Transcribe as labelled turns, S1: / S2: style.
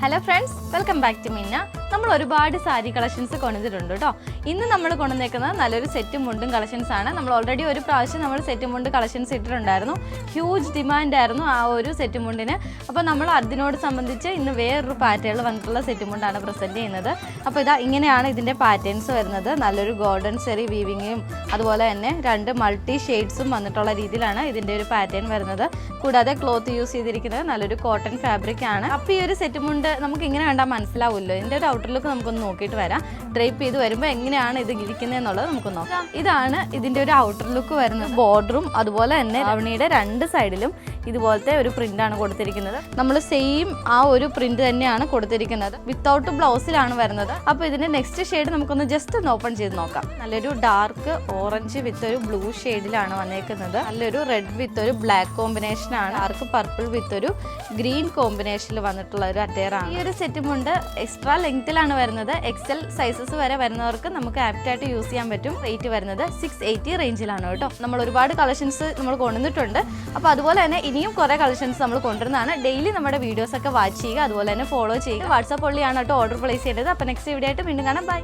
S1: Hello friends, welcome back to Minna. നമ്മൾ ഒരുപാട് sari collections കൊണ്ടുവന്നിട്ടുണ്ട് കേട്ടോ. ഇന്ന് നമ്മൾ കൊണ്ടുവന്നേക്കുന്നത് നല്ലൊരു സെറ്റും മുണ്ടും കളക്ഷൻസ് ആണ്. നമ്മൾ ഓൾറെഡി ഒരു പ്രാവശ്യം നമ്മൾ സെറ്റും മുണ്ട് കളക്ഷൻസ് ഇട്ടിട്ടുണ്ടായിരുന്നു. ഹ്യൂജ് ഡിമാൻഡ് ആയിരുന്നു ആ ഒരു സെറ്റും മുണ്ടിന്. അപ്പോൾ നമ്മൾ അതിനോട് സംബന്ധിച്ച് ഇന്ന് വേറൊരു പാറ്റേണിൽ വന്നിട്ടുള്ള സെറ്റും മുണ്ടാണ് പ്രസൻറ്റ് ചെയ്യുന്നത്. അപ്പോൾ ഇങ്ങനെയാണ് ഇതിൻ്റെ പാറ്റേൺസ് വരുന്നത്. നല്ലൊരു ഗോൾഡൻ സെറി വീവിങ്ങും അതുപോലെ തന്നെ 2 മൾട്ടി ഷെയ്ഡ്സും വന്നിട്ടുള്ള രീതിയിലാണ് ഇതിൻ്റെ ഒരു പാറ്റേൺ വരുന്നത്. കൂടാതെ ക്ലോത്ത് യൂസ് ചെയ്തിരിക്കുന്നത് നല്ലൊരു കോട്ടൺ ഫാബ്രിക് ആണ്. അപ്പോൾ ഈ ഒരു സെറ്റും മുണ്ട് നമുക്ക് ഇങ്ങനെ കണ്ടാൽ മനസ്സിലാവുമല്ലോ. ഇതിൻ്റെ ഒരു ഔട്ടർ ലുക്ക് നമുക്കൊന്ന് നോക്കിയിട്ട് വരാം. ഡ്രേപ്പ് ചെയ്ത് വരുമ്പോൾ എങ്ങനെയാണ് ഇത് ഇരിക്കുന്നത് എന്നുള്ളത് നമുക്ക് നോക്കാം. ഇതാണ് ഇതിൻ്റെ ഒരു ഔട്ടർ ലുക്ക് വരുന്നത്. ബോർഡറും അതുപോലെ തന്നെ അവണിയുടെ 2 സൈഡിലും ഇതുപോലത്തെ ഒരു പ്രിന്റാണ് കൊടുത്തിരിക്കുന്നത്. നമ്മൾ സെയിം ആ ഒരു പ്രിന്റ് തന്നെയാണ് കൊടുത്തിരിക്കുന്നത്. വിത്തൗട്ട് ബ്ലൗസിലാണ് വരുന്നത്. അപ്പോൾ ഇതിന്റെ നെക്സ്റ്റ് ഷെയ്ഡ് നമുക്കൊന്ന് ജസ്റ്റ് ഒന്ന് ഓപ്പൺ ചെയ്ത് നോക്കാം. നല്ലൊരു ഡാർക്ക് ഓറഞ്ച് വിത്ത് ഒരു ബ്ലൂ ഷെയ്ഡിലാണ് വന്നേക്കുന്നത്. നല്ലൊരു റെഡ് വിത്ത് ഒരു ബ്ലാക്ക് കോമ്പിനേഷൻ ആണ്. ഡാർക്ക് പർപ്പിൾ വിത്ത് ഒരു ഗ്രീൻ കോമ്പിനേഷനിൽ വന്നിട്ടുള്ള ഒരു അറ്റയർ ആണ്. ഈ ഒരു സെറ്റും കൊണ്ട് എക്സ്ട്രാ ലെങ്ത്തിലാണ് വരുന്നത്. എക്സൽ സൈസസ് വരെ വരുന്നവർക്ക് നമുക്ക് ആപ്റ്റ് ആയിട്ട് യൂസ് ചെയ്യാൻ പറ്റും. റേറ്റ് വരുന്നത് 680 റേഞ്ചിലാണ് കേട്ടോ. നമ്മൾ ഒരുപാട് കളക്ഷൻസ് നമ്മൾ കൊണ്ടുവന്നിട്ടുണ്ട്. അപ്പോൾ അതുപോലെ തന്നെ ഇനിയും കുറേ കളക്ഷൻസ് നമ്മൾ കൊണ്ടുവരുന്നതാണ്. ഡെയിലി നമ്മുടെ വീഡിയോസ് ഒക്കെ വാച്ച് ചെയ്യുക, അതുപോലെ തന്നെ ഫോളോ ചെയ്യുക. വാട്സാപ്പ് വഴിയാണ് കേട്ടോ ഓർഡർ പ്ലേസ് ചെയ്യേണ്ടത്. അപ്പോൾ നെക്സ്റ്റ് വീഡിയോ ആയിട്ട് വീണ്ടും കാണാം. ബൈ.